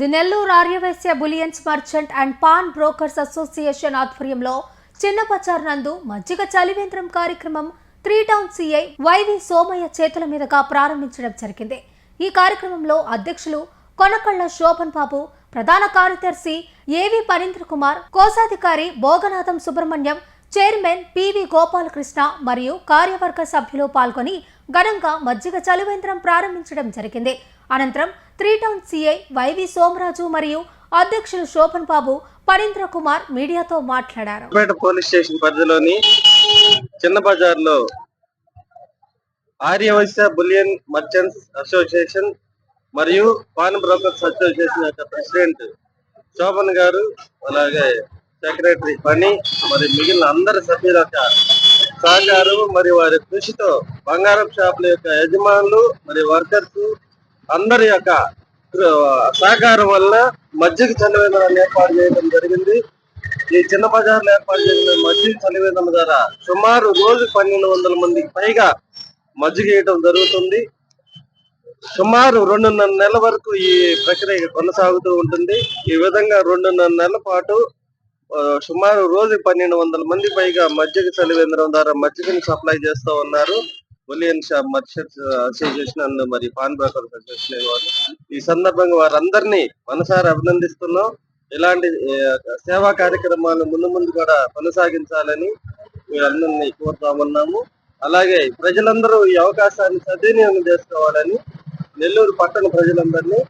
The Nellore Aryavysya bullions merchant and pawn brokers association ఆధ్వర్యంలో చిన్న బజార్ నందు మజ్జిగ చలివేంద్రం కార్యక్రమం 3 టౌన్ సిఐ వైవి సోమయ్య చేతుల మీదుగా ప్రారంభించడం జరిగింది. ఈ కార్యక్రమంలో అధ్యక్షులు కొనకళ్ళ శోభన్ బాబు, ప్రధాన కార్యదర్శి ఏవి పరీంద్ర కుమార్, కోశాధికారి భోగనాథం సుబ్రహ్మణ్యం, చైర్మన్ పివి గోపాలకృష్ణ మరియు కార్యవర్గ సభ్యులు పాల్గొని ఘనంగా మజ్జిగ చలివేంద్రం ప్రారంభించడం జరిగింది. అనంతరం 3 టౌన్ సిఐ వైవి సోమరాజు మరియు అధ్యక్షులు శోభన్ బాబు, పరీంద్ర కుమార్ మీడియాతో మాట్లాడారు. పోలీస్ స్టేషన్ పరిధిలోని చిన్న బజార్లో ఆర్యవైశ్య బులియన్ మర్చెంట్స్ అసోసియేషన్ మరియు పాన్ బ్రోకర్స్ అసోసియేషన్ యొక్క ప్రెసిడెంట్ శోభన్ గారు, అలాగే సెక్రటరీ పని, మరి మిగిలిన అందరి సభ్యుల యొక్క సహకారం మరియు వారి కృషితో బంగారం షాపుల యొక్క యజమానులు మరియు వర్కర్స్ అందరి యొక్క సహకారం వల్ల మజ్జిగ చలివేంద్రాన్ని ఏర్పాటు చేయడం జరిగింది. ఈ చిన్న బజార్లో ఏర్పాటు చేసిన మజ్జిగ చలివేంద్రం ద్వారా సుమారు రోజు 1200 మందికి పైగా మజ్జిగ వేయడం జరుగుతుంది. సుమారు 2.5 నెలల వరకు ఈ ప్రక్రియ కొనసాగుతూ ఉంటుంది. ఈ విధంగా 2.5 నెలల పాటు సుమారు రోజు 1200 మంది పైగా మజ్జిగ చలివేంద్రం ద్వారా మజ్జిగని సప్లై చేస్తూ ఉన్నారు bullion shop merchants association and మరి పాన్ బ్రోకర్స్ అసోసియేషన్ వారు. ఈ సందర్భంగా వారందరినీ మనసారా అభినందిస్తున్నాం. ఇలాంటి సేవా కార్యక్రమాలు ముందు కూడా కొనసాగించాలని వీరందరినీ కోరుతామన్నాము. అలాగే ప్రజలందరూ ఈ అవకాశాన్ని సద్వినియోగం చేసుకోవాలని నెల్లూరు పట్టణ ప్రజలందరినీ